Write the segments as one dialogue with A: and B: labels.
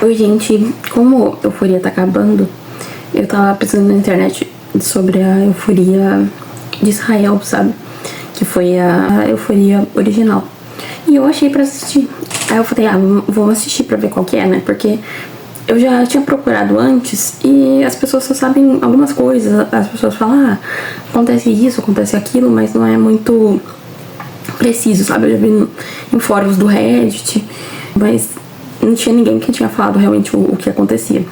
A: Oi, gente, como a euforia tá acabando, eu tava pesquisando na internet sobre a euforia de Israel, sabe? Que foi a euforia original. E eu achei pra assistir. Aí eu falei, vou assistir pra ver qual que é, né? Porque eu já tinha procurado antes e as pessoas só sabem algumas coisas. As pessoas falam, acontece isso, acontece aquilo, mas não é muito preciso, sabe? Eu já vi em fóruns do Reddit, mas não tinha ninguém que tinha falado realmente o que acontecia.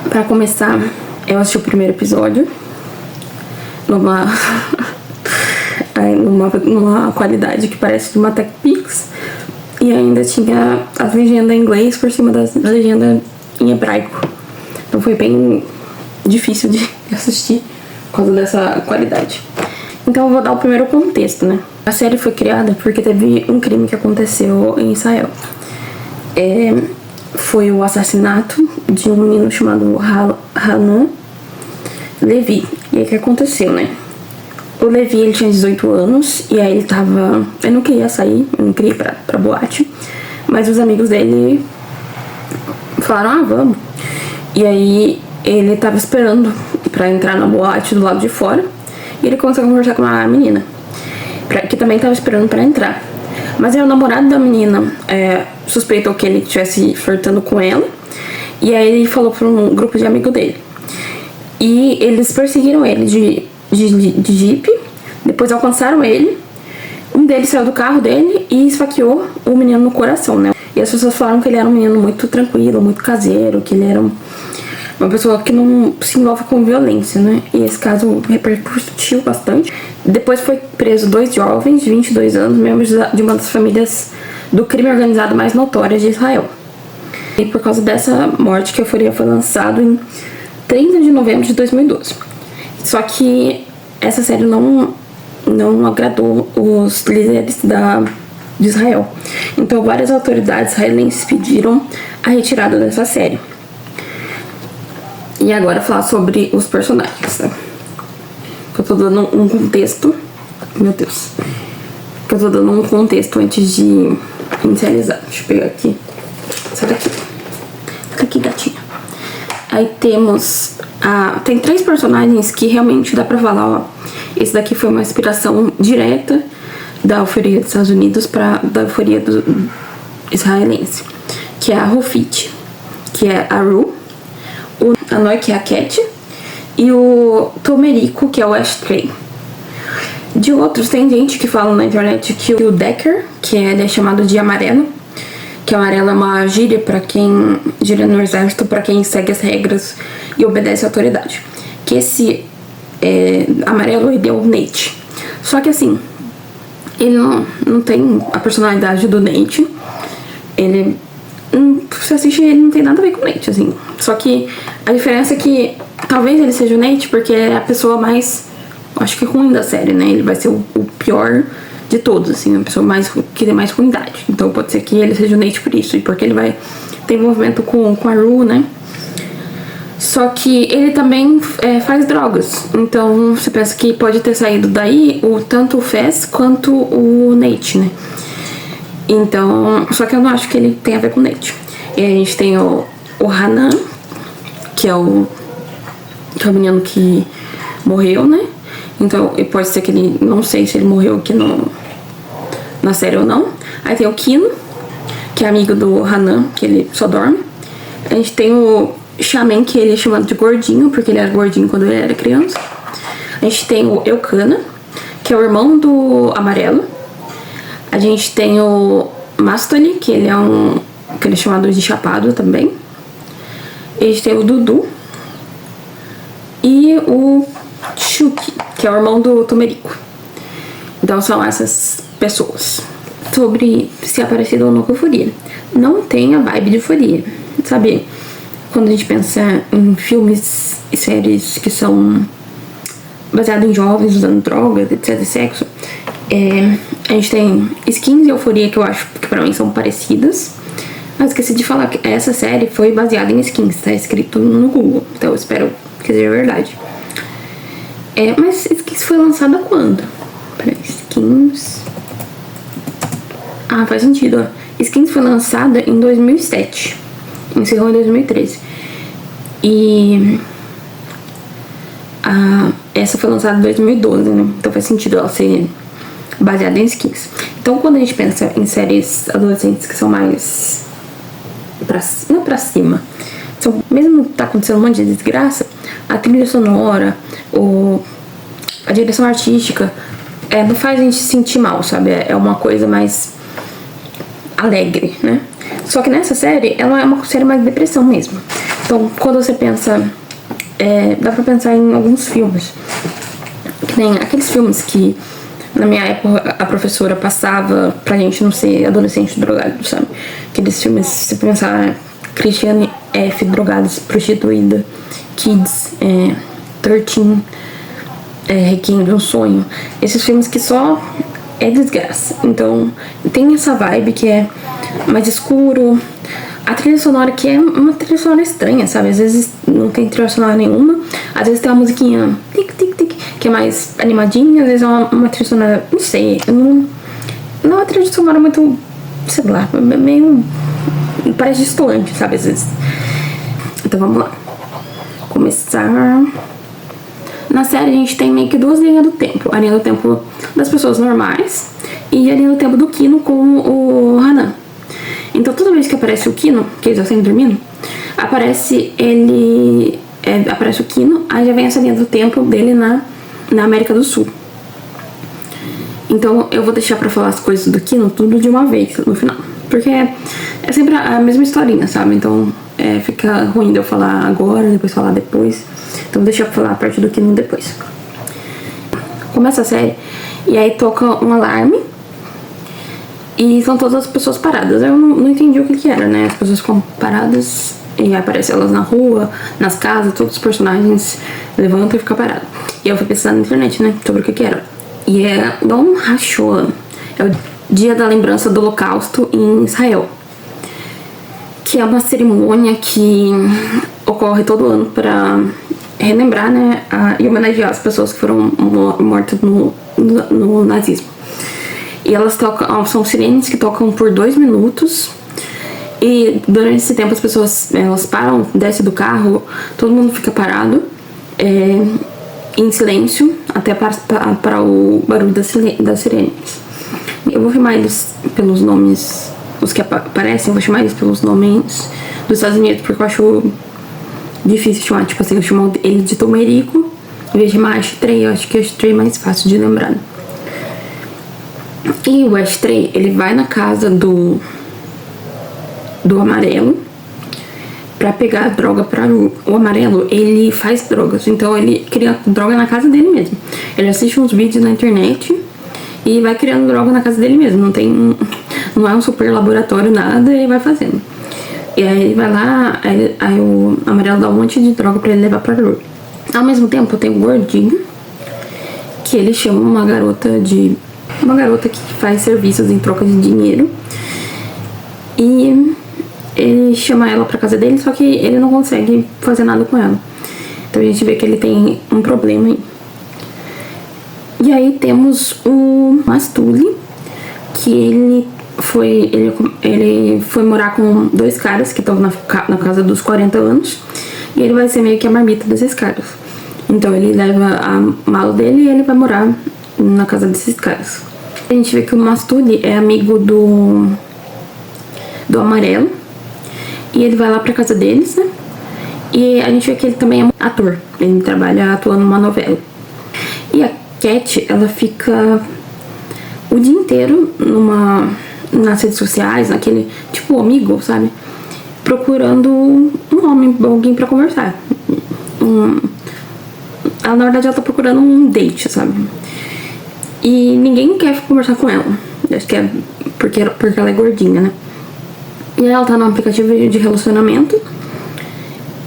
A: Pra começar, eu assisti o primeiro episódio numa qualidade que parece de uma TechPix, e ainda tinha as legendas em inglês por cima das legendas em hebraico. Então foi bem difícil de assistir por causa dessa qualidade. Então eu vou dar o primeiro contexto, né? A série foi criada porque teve um crime que aconteceu em Israel. Foi o assassinato de um menino chamado Hanan Levi. E aí o que aconteceu, né? O Levi, ele tinha 18 anos e aí ele não queria sair, ele não queria ir pra boate, mas os amigos dele falaram, vamos. E aí ele tava esperando pra entrar na boate do lado de fora e ele começou a conversar com uma menina que também tava esperando pra entrar. Mas aí o namorado da menina suspeitou que ele estivesse flertando com ela. E aí ele falou pra um grupo de amigos dele. E eles perseguiram ele de Jeep. Depois alcançaram ele. Um deles saiu do carro dele e esfaqueou o menino no coração, né? E as pessoas falaram que ele era um menino muito tranquilo, muito caseiro, que ele era uma pessoa que não se envolve com violência, né? E esse caso repercutiu bastante. Depois foi preso 2 jovens de 22 anos, membros de uma das famílias do crime organizado mais notórias de Israel. E por causa dessa morte, que a euforia foi lançado em 30 de novembro de 2012. Só que essa série não agradou os líderes de Israel. Então várias autoridades israelenses pediram a retirada dessa série. E agora falar sobre os personagens, né? Eu tô dando um contexto. Meu Deus. Eu tô dando um contexto antes de inicializar. Deixa eu pegar aqui. Sai daqui. Fica aqui, gatinha. Aí temos tem 3 personagens que realmente dá pra falar, esse daqui foi uma inspiração direta da euforia dos Estados Unidos da euforia israelense. Que é a Rufite, que é a Ru, o Hanoi, que é a Cat, e o Tomerico, que é o Ashtray. De outros, tem gente que fala na internet que o Decker, que ele é chamado de amarelo, que amarelo é uma gíria no exército para quem segue as regras e obedece à autoridade. Que esse amarelo, ele é o Nate. Só que assim, ele não tem a personalidade do Nate. Ele, se assiste, ele não tem nada a ver com o Nate, assim. Só que a diferença é que talvez ele seja o Nate porque é a pessoa mais, acho que ruim da série, né? Ele vai ser o pior de todos, assim, a pessoa que tem mais ruindade. Então pode ser que ele seja o Nate por isso, e porque ele vai ter envolvimento com a Ru, né? Só que ele também faz drogas. Então você pensa que pode ter saído daí tanto o Fez quanto o Nate, né? Então, só que eu não acho que ele tem a ver com o Nate. E aí a gente tem o Hanan, que é o menino que morreu, né? Então, pode ser que ele, não sei se ele morreu aqui na série ou não. Aí tem o Kino, que é amigo do Hanan, que ele só dorme. A gente tem o Shaman, que ele é chamado de gordinho, porque ele era gordinho quando ele era criança. A gente tem o Elkana, que é o irmão do amarelo. A gente tem o Mastoli, que ele é chamado de chapado também. A gente tem o Dudu. E o Chuki, que é o irmão do Tomerico. Então são essas pessoas. Sobre se é parecido ou não com euforia. Não tem a vibe de euforia. Sabe, quando a gente pensa em filmes e séries que são baseados em jovens usando drogas, etc, sexo, a gente tem Skins e Euforia, que eu acho que pra mim são parecidas. Mas esqueci de falar que essa série foi baseada em Skins, tá escrito no Google, então eu espero que seja verdade. Mas Skins foi lançada quando? Peraí, Skins... faz sentido, ó. Skins foi lançada em 2007. Encerrou em 2013. E essa foi lançada em 2012, né? Então faz sentido ela ser baseada em skins. Então quando a gente pensa em séries adolescentes que são mais não pra cima, mesmo tá acontecendo um monte de desgraça, a trilha sonora, a direção artística não faz a gente se sentir mal, sabe? É uma coisa mais alegre, né? Só que nessa série, ela é uma série mais de depressão mesmo. Então, quando você pensa... dá pra pensar em alguns filmes. Que nem aqueles filmes que, na minha época, a professora passava pra gente não ser adolescente drogado, sabe? Aqueles filmes, se pensar... Christiane F. Drogados, Prostituída, Kids, 13, Requiem de um Sonho. Esses filmes que só é desgraça. Então tem essa vibe que é mais escuro. A trilha sonora que é uma trilha sonora estranha, sabe? Às vezes não tem trilha sonora nenhuma. Às vezes tem uma musiquinha tic, tic, tic, que é mais animadinha. Às vezes é uma trilha sonora, não sei. Não é uma trilha sonora muito, sei lá, meio... parece distoante, sabe? Às vezes. Então vamos lá. Começar. Na série a gente tem meio que duas linhas do tempo. A linha do tempo das pessoas normais e a linha do tempo do Kino com o Hanan. Então toda vez que aparece o Kino, que eles estão sempre dormindo, aparece o Kino, aí já vem essa linha do tempo dele na América do Sul. Então eu vou deixar pra falar as coisas do Kino tudo de uma vez no final. Porque é sempre a mesma historinha, sabe? Então fica ruim de eu falar agora, depois falar depois. Então vou deixar pra falar a parte do Kino depois. Começa a série e aí toca um alarme e são todas as pessoas paradas. Eu não entendi o que era, né? As pessoas ficam paradas e aparecem elas na rua, nas casas, todos os personagens levantam e ficam parados. E eu fui pesquisar na internet, né? Sobre o que era. E é Yom HaShoah. É o Dia da Lembrança do Holocausto em Israel, que é uma cerimônia que ocorre todo ano para relembrar, né, e homenagear as pessoas que foram mortas no nazismo. E elas tocam, são sirenes que tocam por 2 minutos. E durante esse tempo as pessoas elas param, descem do carro, todo mundo fica parado, em silêncio, até para o barulho das sirenes. Eu vou chamar eles pelos nomes, os que aparecem, eu vou chamar eles pelos nomes dos Estados Unidos, porque eu acho difícil chamar, tipo assim, eu chamo ele de Tomerico, em vez de chamar Ashtray, eu acho que Ashtray é mais fácil de lembrar. E o Ashtray, ele vai na casa do Amarelo pra pegar droga para o Amarelo. Ele faz drogas, então ele cria droga na casa dele mesmo. Ele assiste uns vídeos na internet e vai criando droga na casa dele mesmo. Não é um super laboratório, nada, ele vai fazendo. E aí ele vai lá, aí o Amarelo dá um monte de droga pra ele levar pra rua. Ao mesmo tempo tem o Gordinho, que ele chama uma garota que faz serviços em troca de dinheiro. E ele chama ela pra casa dele, só que ele não consegue fazer nada com ela. Então a gente vê que ele tem um problema aí. E aí temos o Mastuli, que ele foi morar com 2 caras que estão na casa dos 40 anos. E ele vai ser meio que a marmita desses caras. Então ele leva a mala dele e ele vai morar na casa desses caras. A gente vê que o Mastuli é amigo do Amarelo. E ele vai lá pra casa deles, né? E a gente vê que ele também é ator. Ele trabalha atuando numa novela. E a Cat, ela fica o dia inteiro nas redes sociais, naquele tipo amigo, sabe? Procurando um homem, alguém pra conversar. Ela, na verdade, ela tá procurando um date, sabe? E ninguém quer conversar com ela. Acho que é porque ela é gordinha, né? E aí ela tá num aplicativo de relacionamento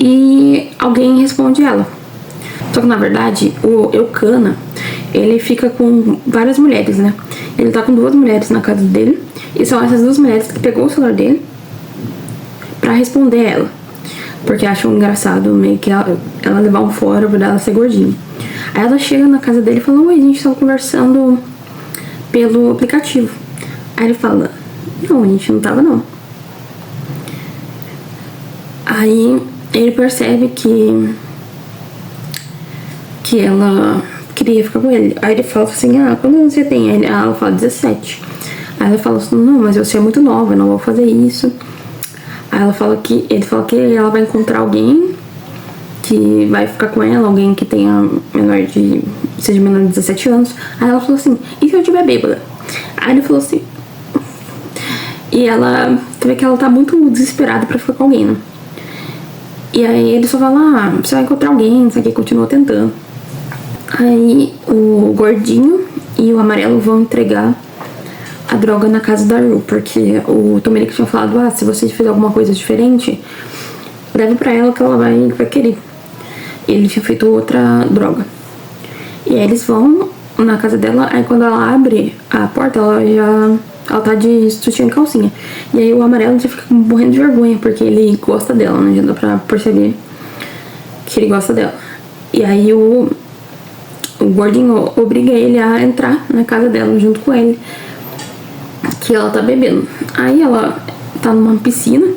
A: e alguém responde ela. Só que na verdade o Eucana, ele fica com várias mulheres, né? Ele tá com 2 mulheres na casa dele e são essas 2 mulheres que pegou o celular dele pra responder ela, porque acham engraçado meio que ela levar um fora por ela ser gordinha. Aí ela chega na casa dele e fala: oi, a gente tava conversando pelo aplicativo. Aí ele fala: não, a gente não tava não. Aí ele percebe que ela queria ficar com ele. Aí ele fala assim, quantos anos você tem? Aí ela fala 17. Aí ela fala assim, não, mas você é muito nova, eu não vou fazer isso. Aí ele fala que ela vai encontrar alguém que vai ficar com ela, alguém que tenha seja menor de 17 anos. Aí ela falou assim, e se eu tiver bêbada? Aí ele falou assim, e ela vê que ela tá muito desesperada pra ficar com alguém, né? E aí ele só fala, você vai encontrar alguém, isso aqui, continua tentando. Aí o gordinho e o amarelo vão entregar a droga na casa da Ru, porque o Dominic tinha falado, se você fizer alguma coisa diferente, leva pra ela que ela vai querer. Ele tinha feito outra droga. E aí eles vão na casa dela, aí quando ela abre a porta, ela tá de sutiã e calcinha. E aí o amarelo já fica morrendo de vergonha, porque ele gosta dela, né? Já dá pra perceber que ele gosta dela. E aí o gordinho obriga ele a entrar na casa dela junto com ele, que ela tá bebendo. Aí ela tá numa piscina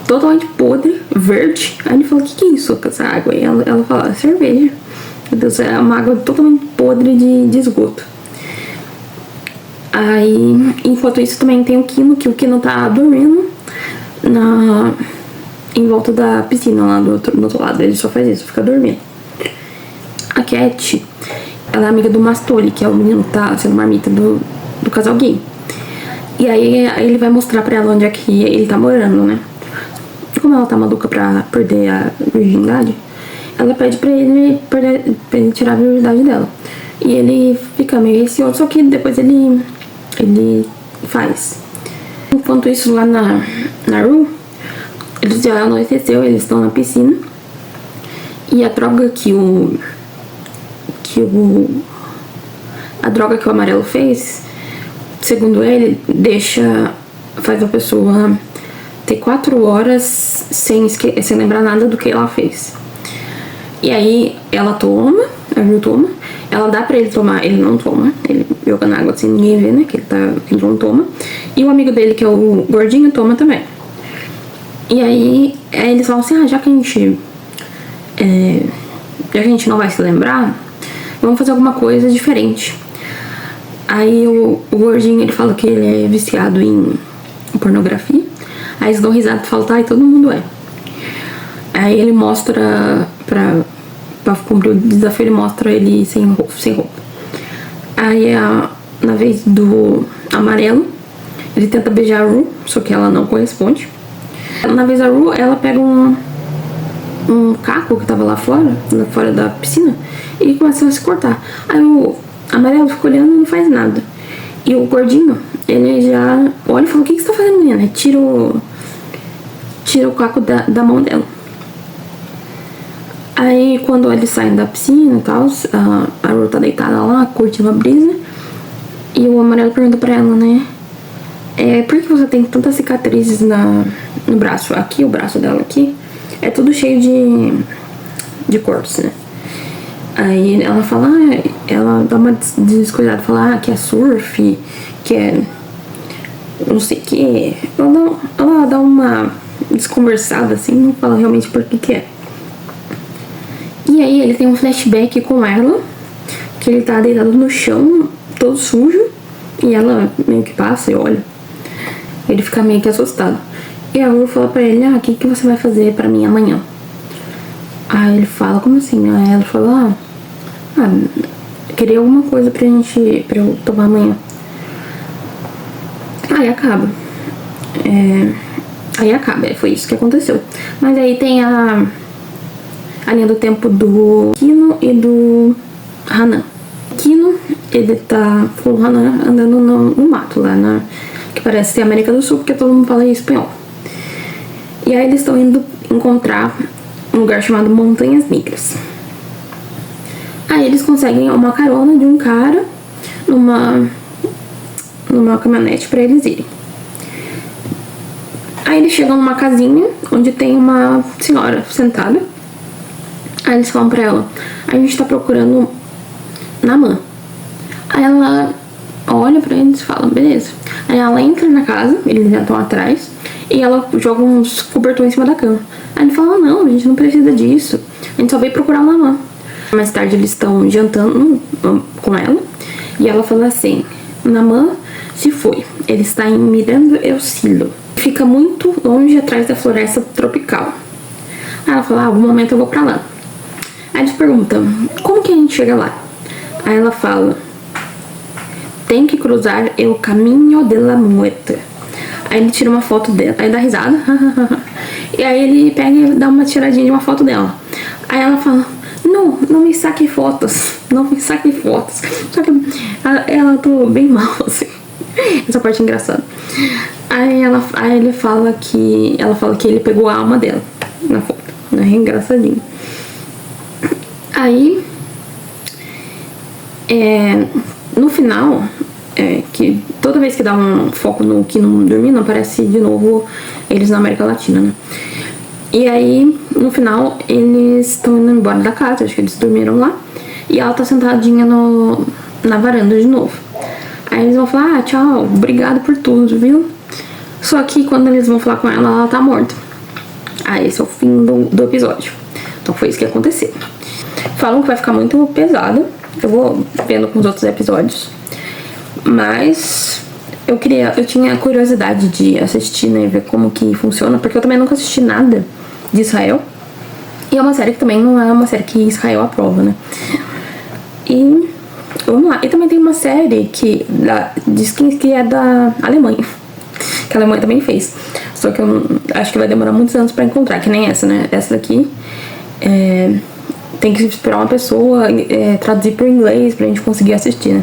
A: totalmente podre, verde. Aí ele fala, o que é isso com essa água? E ela fala, cerveja. Meu Deus, é uma água totalmente podre de esgoto. Aí, enquanto isso, também tem o Kino tá dormindo em volta da piscina, lá do outro lado. Ele só faz isso, fica dormindo. A Cat, ela é amiga do Mastoli, que é o menino que tá sendo marmita do casal gay. E aí ele vai mostrar pra ela onde é que ele tá morando, né? Como ela tá maluca pra perder a virgindade, ela pede pra ele tirar a virgindade dela. E ele fica meio receoso, só que depois ele faz. Enquanto isso, lá na Ru, eles já anoiteceu, eles estão na piscina. E a droga a droga que o amarelo fez, segundo ele, faz a pessoa ter 4 horas sem lembrar nada do que ela fez. E aí ela toma, a Ru toma, ela dá pra ele tomar, ele não toma, ele joga na água assim, ninguém vê, né, que ele não toma. E o amigo dele, que é o gordinho, toma também. E aí eles falam assim, já que a gente não vai se lembrar, vamos fazer alguma coisa diferente. Aí o gordinho, ele fala que ele é viciado em pornografia. Aí eles dão risada e falam, e todo mundo é. Aí ele mostra, pra cumprir o desafio, ele mostra ele sem roupa. Aí na vez do amarelo, ele tenta beijar a Ru, só que ela não corresponde. Na vez da Ru, ela pega um caco que tava lá fora da piscina, e começa a se cortar. Aí o amarelo fica olhando e não faz nada. E o gordinho, ele já olha e fala, o que você tá fazendo, menina? Tira o caco da mão dela. Aí quando eles saem da piscina e tal, a Ru tá deitada lá, curtindo a brisa. E o amarelo pergunta pra ela, né? Por que você tem tantas cicatrizes no braço? Aqui, o braço dela aqui, é tudo cheio de cortes, né? Aí ela fala, ela dá uma descuidada, fala que é surf, que é não sei o que. Ela dá uma desconversada assim, não fala realmente por que é. E aí ele tem um flashback com ela, que ele tá deitado no chão, todo sujo, e ela meio que passa e olha. Ele fica meio que assustado. E a Ru fala pra ele, o que você vai fazer pra mim amanhã? Aí ele fala, como assim? Aí ela fala, queria alguma coisa pra eu tomar amanhã. Aí acaba. Foi isso que aconteceu. Mas aí tem a linha do tempo do Kino e do Hanan. Kino, ele tá com o Hanan andando no mato lá que parece ser América do Sul, porque todo mundo fala espanhol. E aí eles estão indo encontrar um lugar chamado Montanhas Negras. Aí eles conseguem uma carona de um cara numa caminhonete pra eles irem. Aí eles chegam numa casinha onde tem uma senhora sentada. Aí eles falam pra ela, a gente tá procurando Naman. Aí ela olha pra eles e fala, beleza. Aí ela entra na casa, eles já estão atrás, e ela joga uns cobertores em cima da cama. Aí ele fala, não, a gente não precisa disso, a gente só veio procurar a mamãe. Mais tarde eles estão jantando com ela, e ela fala assim, Namã se foi, ele está em Miranda El Silo, fica muito longe atrás da floresta tropical. Aí ela fala, algum momento eu vou pra lá. Aí eles perguntam, como que a gente chega lá? Aí ela fala, tem que cruzar o caminho de la muerte. Aí ele tira uma foto dela, aí dá risada. E aí ele pega e dá uma tiradinha de uma foto dela. Aí ela fala, não me saque fotos, não me saque fotos. Só que ela tô bem mal, assim. Essa parte é engraçada. Aí ele fala que ele pegou a alma dela na foto. É engraçadinho. Aí no final, que toda vez que dá um foco no que não dormindo, aparece de novo eles na América Latina, né? E aí, no final, eles estão indo embora da casa, acho que eles dormiram lá, e ela tá sentadinha na varanda de novo. Aí eles vão falar, tchau, obrigado por tudo, viu? Só que quando eles vão falar com ela tá morta. Aí esse é o fim do episódio. Então foi isso que aconteceu. Falam que vai ficar muito pesado. Eu vou vendo com os outros episódios. Mas eu tinha curiosidade de assistir, né? Ver como que funciona. Porque eu também nunca assisti nada de Israel. E é uma série que também não é uma série que Israel aprova, né? E vamos lá. E também tem uma série diz que é da Alemanha. Que a Alemanha também fez. Só que eu acho que vai demorar muitos anos pra encontrar. Que nem essa, né? Essa daqui tem que esperar uma pessoa traduzir pro inglês pra gente conseguir assistir, né?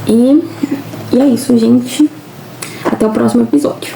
A: E é isso, gente. Até o próximo episódio.